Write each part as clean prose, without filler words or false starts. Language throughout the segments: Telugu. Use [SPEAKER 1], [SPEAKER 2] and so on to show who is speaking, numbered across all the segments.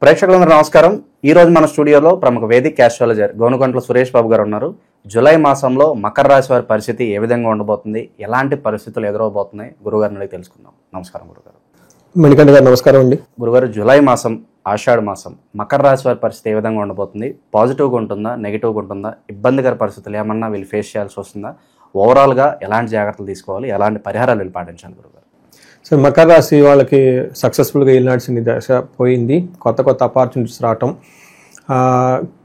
[SPEAKER 1] ప్రేక్షకులందరూ నమస్కారం. ఈ రోజు మన స్టూడియోలో ప్రముఖ వేదిక్ ఆస్ట్రాలజర్ గోనుగంట్ల సురేష్ బాబు గారు ఉన్నారు. జూలై మాసంలో మకర రాశి వారి పరిస్థితి ఏ విధంగా ఉండబోతుంది, ఎలాంటి పరిస్థితులు ఎదురవబోతున్నాయి గురుగారిని అడిగి తెలుసుకుందాం. నమస్కారం గురుగారు.
[SPEAKER 2] మణికంఠ గారు నమస్కారం అండి.
[SPEAKER 1] గురుగారు, జూలై మాసం ఆషాఢ మాసం మకర రాశి వారి పరిస్థితి ఏ విధంగా ఉండబోతుంది? పాజిటివ్గా ఉంటుందా, నెగిటివ్గా ఉంటుందా? ఇబ్బందికర పరిస్థితులు ఏమన్నా వీళ్ళు ఫేస్ చేయాల్సి వస్తుందా? ఓవరాల్గా ఎలాంటి జాగ్రత్తలు తీసుకోవాలి, ఎలాంటి పరిహారాలు వీళ్ళు పాటించాలి గురుగారు?
[SPEAKER 2] సో మకర రాశి వాళ్ళకి సక్సెస్ఫుల్గా వెళ్ళాల్సిన దశ పోయింది. కొత్త ఆపర్చునిటీస్ రావటం,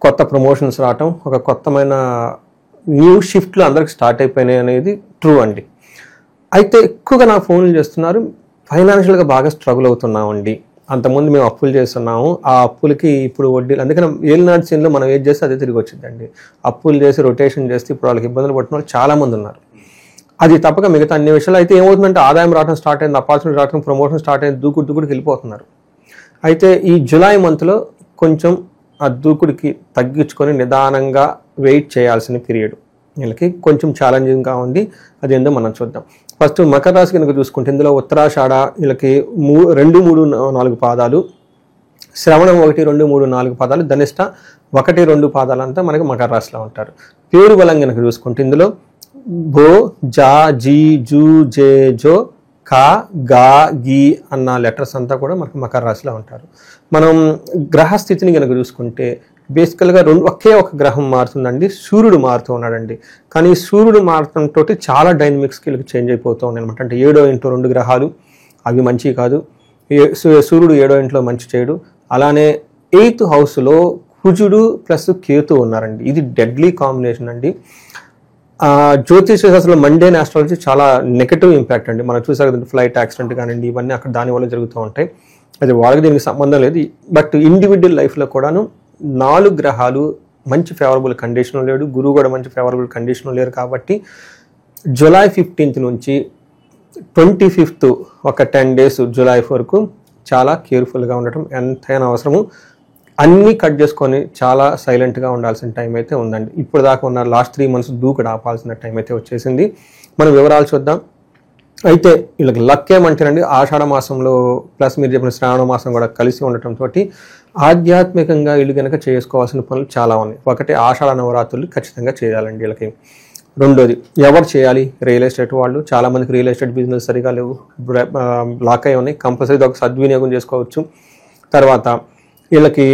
[SPEAKER 2] కొత్త ప్రమోషన్స్ రావటం, ఒక కొత్తమైన న్యూ షిఫ్ట్లు అందరికి స్టార్ట్ అయిపోయినాయి అనేది ట్రూ అండి. అయితే ఎక్కువగా నాకు ఫోన్లు చేస్తున్నారు, ఫైనాన్షియల్గా బాగా స్ట్రగుల్ అవుతున్నామండి. అంతకుముందు మేము అప్పులు చేస్తున్నాము, ఆ అప్పులకి ఇప్పుడు వడ్డీలు, అందుకని ఏలినాటి సీన్లో మనం ఏది చేస్తే అదే తిరిగి వచ్చిందండి. అప్పులు చేసి రొటేషన్ చేస్తే ఇప్పుడు వాళ్ళకి ఇబ్బందులు పడుతున్న వాళ్ళు చాలామంది ఉన్నారు. అది తప్పక మిగతా అన్ని విషయాలు అయితే ఏమవుతుందంటే ఆదాయం రావడం స్టార్ట్ అయింది, ఆపర్చునిటీ రావడం, ప్రమోషన్ స్టార్ట్ అయింది, దూకుడికి వెళ్ళిపోతున్నారు. అయితే ఈ జూలై మంత్లో కొంచెం ఆ దూకుడికి తగ్గించుకొని నిదానంగా వెయిట్ చేయాల్సిన పీరియడ్ వీళ్ళకి కొంచెం ఛాలెంజింగ్గా ఉంది. అది ఏందో మనం చూద్దాం. ఫస్ట్ మకర రాశి కనుక చూసుకుంటే ఇందులో ఉత్తరాషాఢ వీళ్ళకి 2, 3, 4 పాదాలు, శ్రవణం 1, 2, 3, 4 పాదాలు, ధనిష్ట 1, 2 పాదాలంతా మనకి మకర రాశిలో ఉంటారు. పేరు బలం కనుక చూసుకుంటే ఇందులో బో, జా, జీ, జూ, జే, జో, కా, గా, గీ అన్న లెటర్స్ అంతా కూడా మనకి మకర రాశిలో ఉంటారు. మనం గ్రహస్థితిని కనుక చూసుకుంటే బేసికల్గా ఒకే ఒక గ్రహం మారుతుందండి, సూర్యుడు మారుతూ ఉన్నాడండి. కానీ సూర్యుడు మారటంతో చాలా డైనమిక్స్కి చేంజ్ అయిపోతూ ఉన్నాయి అనమాట. అంటే 7వ ఇంట్లో 2 గ్రహాలు, అవి మంచి కాదు. సూర్యుడు 7వ ఇంట్లో మంచి చేయడు. అలానే 8th హౌస్లో కుజుడు ప్లస్ కేతు ఉన్నారండి. ఇది డెడ్లీ కాంబినేషన్ అండి. జ్యోతిష శాస్త్రంలో మండేన్ ఆస్ట్రాలజీ చాలా నెగటివ్ ఇంపాక్ట్ అండి. మనం చూసాం కదండి, ఫ్లైట్ యాక్సిడెంట్ కానివ్వండి, ఇవన్నీ అక్కడ దానివల్ల జరుగుతూ ఉంటాయి. అది వాళ్ళకి దీనికి సంబంధం లేదు. బట్ ఇండివిజువల్ లైఫ్లో కూడాను 4 గ్రహాలు మంచి ఫేవరబుల్ కండిషన్లో లేడు, గురువు కూడా మంచి ఫేవరబుల్ కండిషన్లో లేరు. కాబట్టి జూలై 15th నుంచి 25th ఒక 10 days జూలై వరకు చాలా కేర్ఫుల్గా ఉండటం ఎంతైనా అవసరము. అన్నీ కట్ చేసుకొని చాలా సైలెంట్గా ఉండాల్సిన టైం అయితే ఉందండి. ఇప్పుడు దాకా ఉన్న లాస్ట్ 3 months దూకుడు ఆపాల్సిన టైం అయితే వచ్చేసింది. మనం వివరాలు చూద్దాం. అయితే వీళ్ళకి లక్ ఏమంటారండి, ఆషాఢ మాసంలో ప్లస్ మీరు చెప్పిన శ్రావణ మాసం కూడా కలిసి ఉండటంతో ఆధ్యాత్మికంగా వీళ్ళు కనుక చేసుకోవాల్సిన పనులు చాలా ఉన్నాయి. ఒకటి, ఆషాఢ నవరాత్రులు ఖచ్చితంగా చేయాలండి వీళ్ళకి. రెండోది, ఎవరు చేయాలి? రియల్ ఎస్టేట్ వాళ్ళు. చాలామందికి రియల్ ఎస్టేట్ బిజినెస్ సరిగా లేవు, లాక్ అయి ఉన్నాయి. కంపల్సరీ ఒక సద్వినియోగం చేసుకోవచ్చు. తర్వాత వీళ్ళకి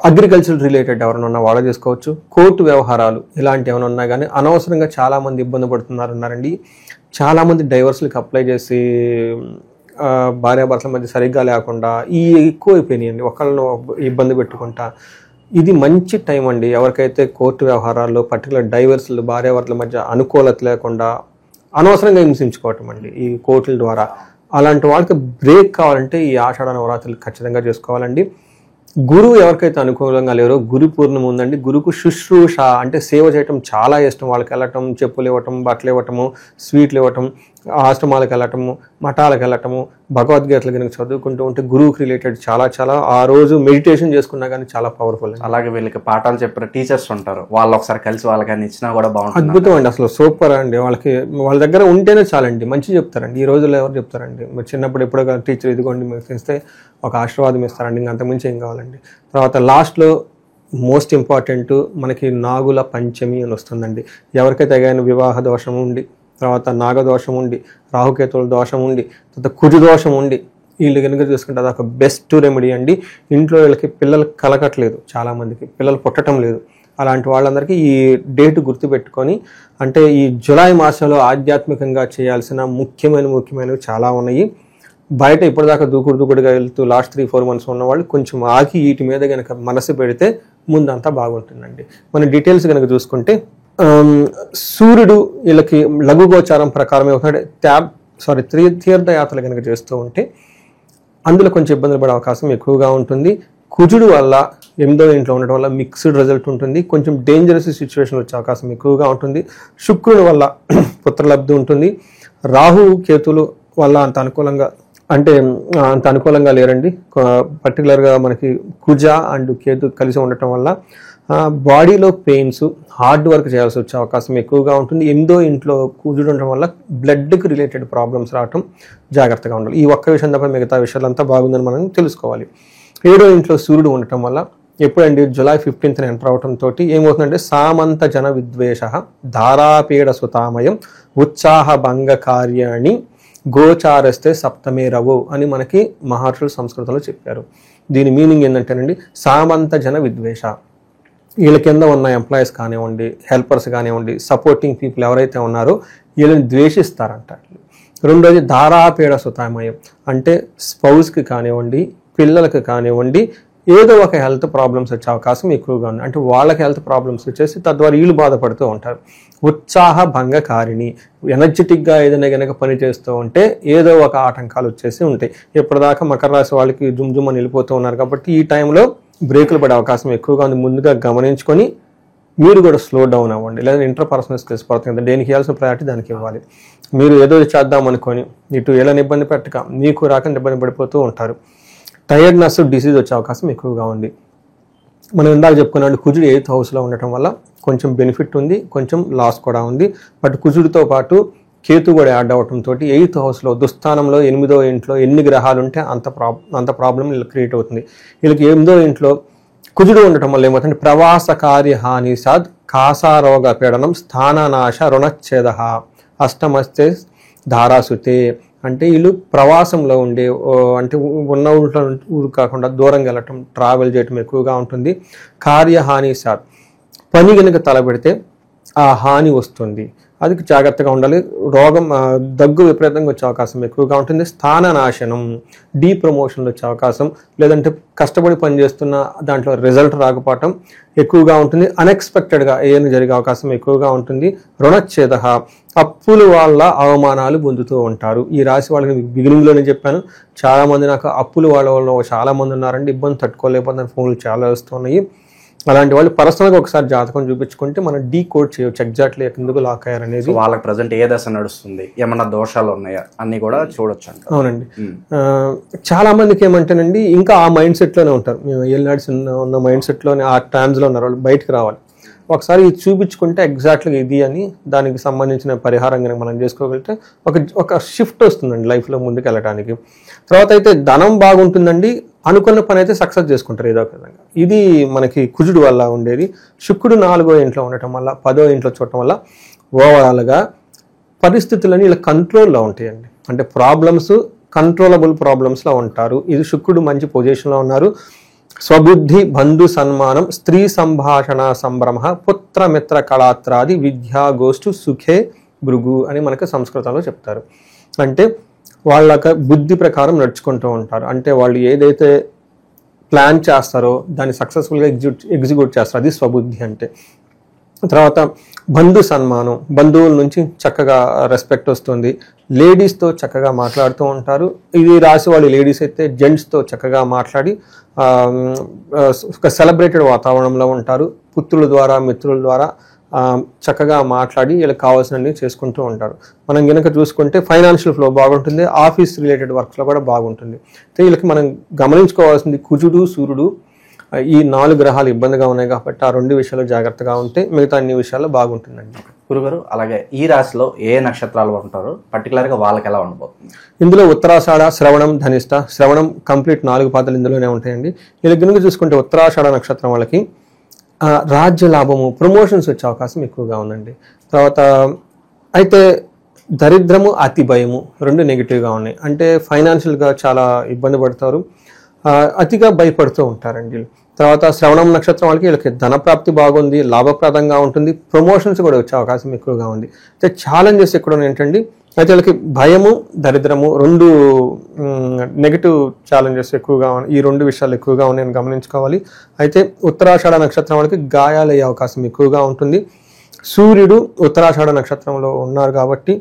[SPEAKER 2] అగ్రికల్చర్ రిలేటెడ్ ఎవరైనా ఉన్నా వాళ్ళు చేసుకోవచ్చు. కోర్టు వ్యవహారాలు ఇలాంటి ఏమైనా ఉన్నా కానీ అనవసరంగా చాలామంది ఇబ్బంది పడుతున్నారన్నారండి. చాలామంది డైవర్స్లకి అప్లై చేసి భార్యాభర్తల మధ్య సరిగ్గా లేకుండా ఈ ఎక్కువ అయిపోయినాయండి, ఒకళ్ళను ఇబ్బంది పెట్టుకుంటా. ఇది మంచి టైం అండి ఎవరికైతే కోర్టు వ్యవహారాల్లో పర్టికులర్ డైవర్స్లు భార్యాభర్తల మధ్య అనుకూలత లేకుండా అనవసరంగా హింసించుకోవటం అండి ఈ కోర్టుల ద్వారా. అలాంటి వాళ్ళకి బ్రేక్ కావాలంటే ఈ ఆషాఢ నవరాత్రులు ఖచ్చితంగా చేసుకోవాలండి. గురువు ఎవరికైతే అనుకూలంగా లేరో గురు పూర్ణం ఉందండి. గురుకు శుశ్రూష అంటే సేవ చేయటం చాలా ఇష్టం. వాళ్ళకి వెళ్ళటం, చెప్పులు ఇవ్వటం, బట్టలు ఇవ్వటము, స్వీట్లు ఇవ్వటం, ఆశ్రమాలకు వెళ్ళటము, మఠాలకు వెళ్ళటము, భగవద్గీతలు కనుక చదువుకుంటూ ఉంటే గురువుకి రిలేటెడ్ చాలా ఆ రోజు మెడిటేషన్ చేసుకున్నా కానీ చాలా పవర్ఫుల్.
[SPEAKER 1] అలాగే వీళ్ళకి పాఠాలు చెప్పిన టీచర్స్ ఉంటారు, వాళ్ళు ఒకసారి కలిసి వాళ్ళకని ఇచ్చినా కూడా బాగుంటుంది.
[SPEAKER 2] అద్భుతం అండి, అసలు సూపర్ అండి. వాళ్ళ దగ్గర ఉంటేనే చాలండి, మంచి చెప్తారండి. ఈ రోజుల్లో ఎవరు చెప్తారండి? మీరు చిన్నప్పుడు ఎప్పుడో టీచర్ ఇదిగోండి మీకు ఇస్తే ఒక ఆశీర్వాదం ఇస్తారండి, ఇంక అంతకుమించి ఏం కావాలండి. తర్వాత లాస్ట్లో మోస్ట్ ఇంపార్టెంట్ మనకి నాగుల పంచమి అని వస్తుందండి. ఎవరికైతే తగిన వివాహ దోషం ఉండి, తర్వాత నాగదోషం ఉండి, రాహుకేతువుల దోషం ఉండి, తర్వాత కుజు దోషం ఉండి వీళ్ళు కనుక చూసుకుంటే అది ఒక బెస్ట్ రెమెడీ అండి. ఇంట్లో వీళ్ళకి పిల్లలు కలగట్లేదు, చాలామందికి పిల్లలు పుట్టడం లేదు. అలాంటి వాళ్ళందరికీ ఈ డేట్ గుర్తుపెట్టుకొని, అంటే ఈ జూలై మాసంలో ఆధ్యాత్మికంగా చేయాల్సిన ముఖ్యమైనవి చాలా ఉన్నాయి. బయట ఇప్పటిదాకా దూకుడుగా వెళ్తూ లాస్ట్ 3-4 months ఉన్న వాళ్ళు కొంచెం ఆగి వీటి మీద కనుక మనసు పెడితే ముందంతా బాగుంటుందండి. మన డీటెయిల్స్ కనుక చూసుకుంటే సూర్యుడు వీళ్ళకి లఘుగోచారం ప్రకారం ఏమవుతాడు, తీర్థయాత్రలు కనుక చేస్తూ ఉంటే అందులో కొంచెం ఇబ్బందులు పడే అవకాశం ఎక్కువగా ఉంటుంది. కుజుడు వల్ల 8వ ఇంట్లో ఉండటం వల్ల మిక్స్డ్ రిజల్ట్ ఉంటుంది. కొంచెం డేంజరస్ సిచ్యువేషన్ వచ్చే అవకాశం ఎక్కువగా ఉంటుంది. శుక్రుని వల్ల పుత్రలబ్ధి ఉంటుంది. రాహు కేతులు వల్ల అంత అనుకూలంగా లేరండి. పర్టికులర్గా మనకి కుజ అండ్ కేతు కలిసి ఉండటం వల్ల బాడీలో పెయిన్స్, హార్డ్ వర్క్ చేయాల్సి వచ్చే అవకాశం ఎక్కువగా ఉంటుంది. 8వ ఇంట్లో కుజుడు ఉండటం వల్ల బ్లడ్కి రిలేటెడ్ ప్రాబ్లమ్స్ రావటం జాగ్రత్తగా ఉండాలి. ఈ ఒక్క విషయం తప్ప మిగతా విషయాలంతా బాగుందని మనం తెలుసుకోవాలి. 7వ ఇంట్లో సూర్యుడు ఉండటం వల్ల ఎప్పుడండి జూలై 15th ఎంటర్ అవటంతో ఏమవుతుందంటే సామంత జన విద్వేష ధారాపీడ సుతామయం ఉత్సాహ భంగ కార్యాణి గోచారస్తే సప్తమే రవు అని మనకి మహర్షులు సంస్కృతంలో చెప్పారు. దీని మీనింగ్ ఏంటంటేనండి సామంత జన విద్వేష, వీళ్ళ కింద ఉన్న ఎంప్లాయీస్ కానివ్వండి, హెల్పర్స్ కానివ్వండి, సపోర్టింగ్ పీపుల్ ఎవరైతే ఉన్నారో వీళ్ళని ద్వేషిస్తారంట. రెండోది ధారాపీడ సుతామయం అంటే స్పౌస్కి కానివ్వండి, పిల్లలకి కానివ్వండి ఏదో ఒక హెల్త్ ప్రాబ్లమ్స్ వచ్చే అవకాశం ఎక్కువగా ఉంది. అంటే వాళ్ళకి హెల్త్ ప్రాబ్లమ్స్ వచ్చేసి తద్వారా వీళ్ళు బాధపడుతూ ఉంటారు. ఉత్సాహ భంగకారిణి, ఎనర్జెటిక్గా ఏదైనా కనుక పని చేస్తూ ఉంటే ఏదో ఒక ఆటంకాలు వచ్చేసి ఉంటాయి. ఎప్పటిదాకా మకర రాశి వాళ్ళకి జుమ్ అని వెళ్ళిపోతూ ఉన్నారు కాబట్టి ఈ టైంలో బ్రేకులు పడే అవకాశం ఎక్కువగా ఉంది. ముందుగా గమనించుకొని మీరు కూడా స్లో డౌన్ అవ్వండి. లేదా ఇంటర్పర్సనల్ స్కిల్స్ పడుతుంది కదా, దేనికి ఇవ్వాల్సిన ప్రయారిటీ దానికి ఇవ్వాలి. మీరు ఏదో చేద్దాం అనుకొని ఇటు ఎలా ఇబ్బంది పెట్టక మీకు రాకుండా ఇబ్బంది పడిపోతూ ఉంటారు. టైర్డ్నెస్, డిసీజ్ వచ్చే అవకాశం ఎక్కువగా ఉంది. మనం ఇందాక చెప్పుకున్నాడు కుజుడు 8th హౌస్లో ఉండటం వల్ల కొంచెం బెనిఫిట్ ఉంది, కొంచెం లాస్ కూడా ఉంది. బట్ కుజుడితో పాటు కేతు కూడా యాడ్ అవడంతో 8th హౌస్లో దుస్థానంలో 8వ ఇంట్లో ఎన్ని గ్రహాలు ఉంటే అంత ప్రాబ్లం వీళ్ళకి క్రియేట్ అవుతుంది. వీళ్ళకి 8వ ఇంట్లో కుజుడు ఉండటం వల్ల ఏమవుతుంది, ప్రవాస కార్య హాని సాద్ కాసారోగ పీడనం స్థాననాశ రుణచ్ఛేద అష్టమస్తే ధారాసుతే. అంటే వీళ్ళు ప్రవాసంలో ఉండే అంటే ఉన్న ఊరు కాకుండా దూరంగా వెళ్ళటం, ట్రావెల్ చేయటం ఎక్కువగా ఉంటుంది. కార్యహాని సార్, పని కనుక తలపెడితే ఆ హాని వస్తుంది, అది జాగ్రత్తగా ఉండాలి. రోగం దగ్గు విపరీతంగా వచ్చే అవకాశం ఎక్కువగా ఉంటుంది. స్థాననాశనం, డీప్రమోషన్లు వచ్చే అవకాశం, లేదంటే కష్టపడి పనిచేస్తున్న దాంట్లో రిజల్ట్ రాకపోవటం ఎక్కువగా ఉంటుంది. అన్ఎక్స్పెక్టెడ్గా ఏదైనా జరిగే అవకాశం ఎక్కువగా ఉంటుంది. రుణచ్ఛేద, అప్పుల వల్ల అవమానాలు పొందుతూ ఉంటారు. ఈ రాశి వాళ్ళకి బిగినింగ్లోనే చెప్పాను, చాలామంది నాకు అప్పుల వాళ్ళ వల్ల చాలామంది ఉన్నారండి, ఇబ్బంది తట్టుకోలేకపోతే ఫోన్లు చాలా వస్తున్నాయి. అలాంటి వాళ్ళు పర్సనల్గా ఒకసారి జాతకం చూపించుకుంటే మనం డీకోడ్ చేయవచ్చు ఎగ్జాక్ట్లీ ఎందుకు లాక్ అయ్యారు అనేది.
[SPEAKER 1] వాళ్ళకి ప్రజెంట్ ఏ దశ నడుస్తుంది, ఏమన్నా దోషాలు ఉన్నాయా అన్ని కూడా చూడొచ్చు అంట.
[SPEAKER 2] అవునండి. చాలా మందికి ఏమంటేనండి ఇంకా ఆ మైండ్ సెట్లోనే ఉంటారు. మేము ఏళ్ళనాడ్స్ ఉన్న మైండ్ సెట్లోనే ఆ ట్రాన్స్లో ఉన్నారు, వాళ్ళు బయటకు రావాలి. ఒకసారి ఇది చూపించుకుంటే ఎగ్జాక్ట్గా ఇది అని దానికి సంబంధించిన పరిహారం కనుక మనం చేసుకోగలిగితే ఒక షిఫ్ట్ వస్తుందండి లైఫ్లో ముందుకు వెళ్ళడానికి. తర్వాత అయితే ధనం బాగుంటుందండి, అనుకున్న పని అయితే సక్సెస్ చేసుకుంటారు ఏదో ఒక విధంగా. ఇది మనకి కుజుడు వల్ల ఉండేది. శుక్రుడు 4వ ఇంట్లో ఉండటం వల్ల 10వ ఇంట్లో చూడటం వల్ల ఓవరాల్గా పరిస్థితులని ఇలా కంట్రోల్లో ఉంటాయండి. అంటే ప్రాబ్లమ్స్ కంట్రోలబుల్ ప్రాబ్లమ్స్లో ఉంటారు. ఇది శుక్రుడు మంచి పొజిషన్లో ఉన్నారు. స్వబుద్ధి బంధు సన్మానం స్త్రీ సంభాషణ సంభ్రమ పుత్రమిత్ర కళాత్రాది విద్యా గోష్ఠు సుఖే భృగు అని మనకు సంస్కృతంలో చెప్తారు. అంటే వాళ్ళ బుద్ధి ప్రకారం నడుచుకుంటూ ఉంటారు. అంటే వాళ్ళు ఏదైతే ప్లాన్ చేస్తారో దాన్ని సక్సెస్ఫుల్గా ఎగ్జిక్యూట్ చేస్తారు, అది స్వబుద్ధి అంటే. తర్వాత బంధు సన్మానం, బంధువుల నుంచి చక్కగా రెస్పెక్ట్ వస్తుంది. లేడీస్తో చక్కగా మాట్లాడుతూ ఉంటారు. ఇది రాసి వాళ్ళు లేడీస్ అయితే జెంట్స్తో చక్కగా మాట్లాడి ఒక సెలబ్రేటెడ్ వాతావరణంలో ఉంటారు. పుత్రుల ద్వారా మిత్రుల ద్వారా చక్కగా మాట్లాడి వీళ్ళకి కావాల్సినవి చేసుకుంటూ ఉంటారు. మనం కనుక చూసుకుంటే ఫైనాన్షియల్ ఫ్లో బాగుంటుంది, ఆఫీస్ రిలేటెడ్ వర్క్స్లో కూడా బాగుంటుంది. వీళ్ళకి మనం గమనించుకోవాల్సింది కుజుడు సూర్యుడు ఈ 4 గ్రహాలు ఇబ్బందిగా ఉన్నాయి కాబట్టి ఆ 2 విషయాలు జాగ్రత్తగా ఉంటే మిగతా అన్ని విషయాల్లో బాగుంటుందండి.
[SPEAKER 1] గురుగారు, అలాగే ఈ రాశిలో ఏ నక్షత్రాలు ఉంటారో పర్టికులర్గా వాళ్ళకి ఎలా ఉండబోతుంది?
[SPEAKER 2] ఇందులో ఉత్తరాషాఢ, శ్రవణం, ధనిష్ట. శ్రవణం కంప్లీట్ 4 పాదాలు ఇందులోనే ఉంటాయండి. వీళ్ళకి కనుక చూసుకుంటే ఉత్తరాషాఢ నక్షత్రం వాళ్ళకి రాజ్య లాభము, ప్రమోషన్స్ వచ్చే అవకాశం ఎక్కువగా ఉందండి. తర్వాత అయితే దరిద్రము, అతి భయము 2 నెగిటివ్గా ఉన్నాయి. అంటే ఫైనాన్షియల్గా చాలా ఇబ్బంది పడతారు, అతిగా భయపడుతూ ఉంటారండి. తర్వాత శ్రవణం నక్షత్రం వాళ్ళకి వీళ్ళకి ధనప్రాప్తి బాగుంది, లాభప్రదంగా ఉంటుంది, ప్రమోషన్స్ కూడా వచ్చే అవకాశం ఎక్కువగా ఉంది. అయితే ఛాలెంజెస్ ఎక్కడ ఏంటండి, అయితే వీళ్ళకి భయము, దరిద్రము 2 నెగిటివ్ ఛాలెంజెస్ ఎక్కువగా ఉన్నాయి. ఈ 2 విషయాలు ఎక్కువగా ఉన్నాయని గమనించుకోవాలి. అయితే ఉత్తరాషాఢ నక్షత్రం వాళ్ళకి గాయాలయ్యే అవకాశం ఎక్కువగా ఉంటుంది. సూర్యుడు ఉత్తరాషాఢ నక్షత్రంలో ఉన్నారు కాబట్టి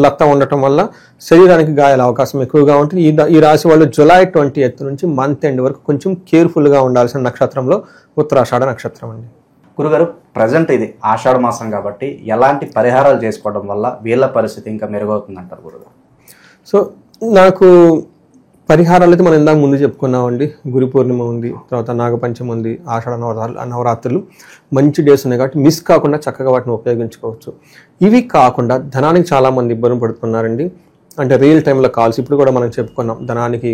[SPEAKER 2] లత్త ఉండటం వల్ల శరీరానికి గాయాల అవకాశం ఎక్కువగా ఉంటుంది. ఈ రాశి వాళ్ళు జూలై 20th నుంచి మంత్ ఎండ్ వరకు కొంచెం కేర్ఫుల్గా ఉండాల్సిన నక్షత్రంలో ఉత్తరాషాఢ నక్షత్రం అండి.
[SPEAKER 1] గురుగారు, ప్రజెంట్ ఇది ఆషాఢ మాసం కాబట్టి ఎలాంటి పరిహారాలు చేసుకోవడం వల్ల వీళ్ళ పరిస్థితి ఇంకా మెరుగవుతుంది అంటారు గురుగారు?
[SPEAKER 2] సో నాకు పరిహారాలు అయితే మనం ఇందాక ముందు చెప్పుకున్నామండి. గురు పూర్ణిమ ఉంది, తర్వాత నాగపంచమి ఉంది, ఆషాఢ నవరాత్రులు మంచి డేస్ ఉన్నాయి కాబట్టి మిస్ కాకుండా చక్కగా వాటిని ఉపయోగించుకోవచ్చు. ఇవి కాకుండా ధనానికి చాలామంది ఇబ్బంది పడుతున్నారండి. అంటే రియల్ టైంలో కాల్స్ ఇప్పుడు కూడా మనం చెప్పుకున్నాం ధనానికి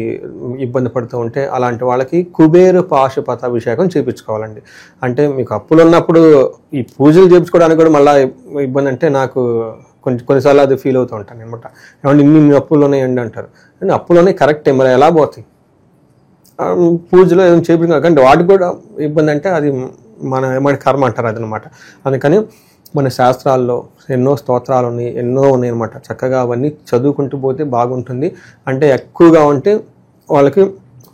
[SPEAKER 2] ఇబ్బంది పడుతూ ఉంటే అలాంటి వాళ్ళకి కుబేర పాశుపత అభిషేకం చేయించుకోవాలండి. అంటే మీకు అప్పులు ఉన్నప్పుడు ఈ పూజలు చేయించుకోవడానికి కూడా మళ్ళీ ఇబ్బంది అంటే నాకు కొన్నిసార్లు అది ఫీల్ అవుతూ ఉంటాను అనమాట. ఏమంటే ఇన్ని అప్పులు ఉన్నాయండి అంటారు. కానీ అప్పులోనే కరెక్టే, మరి ఎలా పోతాయి పూజలో ఏదైనా చేయించుకోవాలి అంటే వాటికి కూడా ఇబ్బంది అంటే అది మన కర్మ అంటారు అదనమాట. అందుకని మన శాస్త్రాల్లో ఎన్నో స్తోత్రాలు ఉన్నాయి, ఎన్నో ఉన్నాయి అనమాట. చక్కగా అవన్నీ చదువుకుంటూ పోతే బాగుంటుంది. అంటే ఎక్కువగా ఉంటే వాళ్ళకి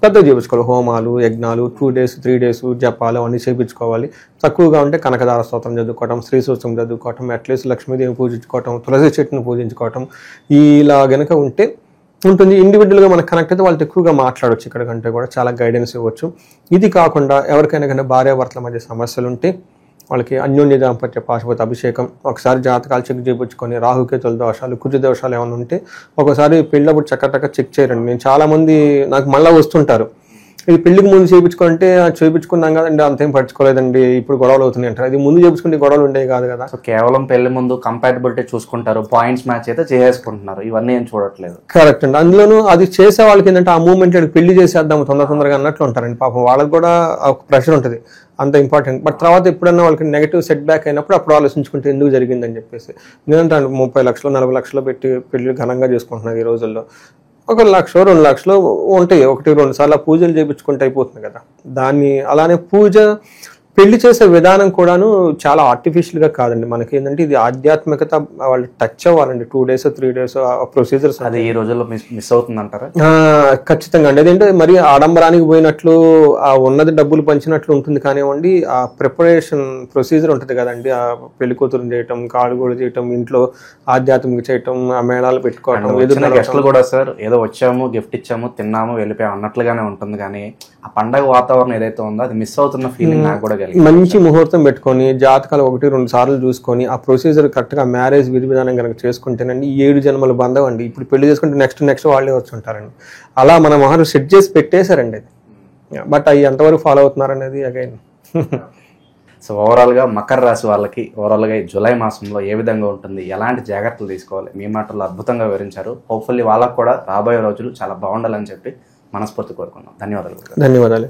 [SPEAKER 2] పెద్దగా చేయించుకోవాలి, హోమాలు యజ్ఞాలు 2 days 3 days జపాలు అవన్నీ చేయించుకోవాలి. తక్కువగా ఉంటే కనకదార స్తోత్రం చదువుకోవటం, శ్రీ సూత్రం చదువుకోవటం, అట్లీస్ట్ లక్ష్మీదేవి పూజించుకోవటం, తులసి చెట్టును పూజించుకోవటం ఇలా గనక ఉంటుంది. ఇండివిజువల్గా మనకు కనెక్ట్ అయితే వాళ్ళతో ఎక్కువగా మాట్లాడవచ్చు, ఇక్కడ కంటే కూడా చాలా గైడెన్స్ ఇవ్వచ్చు. ఇది కాకుండా ఎవరికైనా కానీ భార్యాభర్తల మధ్య సమస్యలు ఉంటే వాళ్ళకి అన్యోన్య దాంపత్య పాశుపత అభిషేకం, ఒకసారి జాతకాలు చెక్ చేయించుకొని రాహుకేతుల దోషాలు కుజ దోషాలు ఏమైనా ఉంటే ఒకసారి పెళ్ళప్పుడు చక్కటక్క చెక్ చేయరండి. నేను చాలామంది నాకు మళ్ళీ వస్తుంటారు, ఇది పెళ్లికి ముందు చేయించుకుంటే చేయించుకున్నాం కదండి అంతేం పట్టించుకోలేదండి ఇప్పుడు గొడవలు అవుతున్నాయి అంటారు. అది ముందు చేయించుకుంటే గొడవలు ఉండేవి కాదు కదా.
[SPEAKER 1] సో కేవలం పెళ్లి ముందు కంపాటబిలిటీ చూసుకుంటారు, పాయింట్స్ మ్యాచ్ అయితే చేసుకుంటున్నారు, ఇవన్నీ ఏం చూడట్లేదు.
[SPEAKER 2] కరెక్ట్ అండి. అందులోనూ అది చేసే వాళ్ళకి ఏంటంటే ఆ మూమెంట్ పెళ్లి చేసేద్దాం తొందరగా అన్నట్లు ఉంటారండి. పాపం వాళ్ళకి కూడా ఒక ప్రెషర్ ఉంటుంది, అంత ఇంపార్టెంట్. బట్ తర్వాత ఎప్పుడన్నా వాళ్ళకి నెగిటివ్ సెట్ బ్యాక్ అయినప్పుడు అప్పుడు ఆలోచించుకుంటే ఎందుకు జరిగిందని చెప్పేసి. నేనంటే 30 లక్షలు 40 లక్షలు పెట్టి పెళ్లి ఘనంగా చేసుకుంటున్నారు ఈ రోజుల్లో. 1 లక్ష 2 లక్షలు ఉంటాయి, 1-2 సార్లు పూజలు చేయించుకుంటే అయిపోతుంది కదా. దాన్ని అలానే పూజ పెళ్లి చేసే విధానం కూడాను చాలా ఆర్టిఫిషియల్గా కాదండి. మనకి ఏంటంటే ఇది ఆధ్యాత్మికత వాళ్ళు టచ్ అవ్వాలండి. 2 days 3 days ప్రొసీజర్స్
[SPEAKER 1] అది ఈ రోజుల్లో మిస్ అవుతుంది అంటారా?
[SPEAKER 2] ఖచ్చితంగా అండి. అదేంటే మరి ఆడంబరానికి పోయినట్లు ఆ ఉన్నది డబ్బులు పంచినట్లు ఉంటుంది కానివ్వండి, ఆ ప్రిపరేషన్ ప్రొసీజర్ ఉంటుంది కదండి. ఆ పెళ్లి కూతురు చేయటం, కాడుగోడు చేయటం, ఇంట్లో ఆధ్యాత్మిక చేయటం, ఆ మేళాలు పెట్టుకోవటం,
[SPEAKER 1] గెస్టులు కూడా సార్ ఏదో వచ్చాము గిఫ్ట్ ఇచ్చాము తిన్నాము వెళ్ళిపోయాము అన్నట్లుగానే ఉంటుంది. కానీ ఆ పండగ వాతావరణం ఏదైతే ఉందో అది మిస్ అవుతున్న ఫీలింగ్ నాకు కూడా.
[SPEAKER 2] మంచి ముహూర్తం పెట్టుకొని జాతకాలు 1-2 సార్లు చూసుకొని ఆ ప్రొసీజర్ కరెక్ట్గా మ్యారేజ్ విధి విధానం కనుక చేసుకుంటేనండి 7 జన్మల బంధం అండి. ఇప్పుడు పెళ్లి చేసుకుంటే నెక్స్ట్ వాళ్ళే వచ్చి ఉంటారండి. అలా మన మహర్షులు సెట్ చేసి పెట్టేశారండి అది. బట్ అవి ఎంతవరకు ఫాలో అవుతున్నారనేది అగైన్.
[SPEAKER 1] సో ఓవరాల్గా మకర రాశి వాళ్ళకి ఓవరాల్గా జూలై మాసంలో ఏ విధంగా ఉంటుంది, ఎలాంటి జాగ్రత్తలు తీసుకోవాలి మీ మాటల్లో అద్భుతంగా వివరించారు. హోప్ఫుల్లీ వాళ్ళకు కూడా రాబోయే రోజులు చాలా బాగుండాలని చెప్పి మనస్ఫూర్తి కోరుకున్నాం. ధన్యవాదాలు.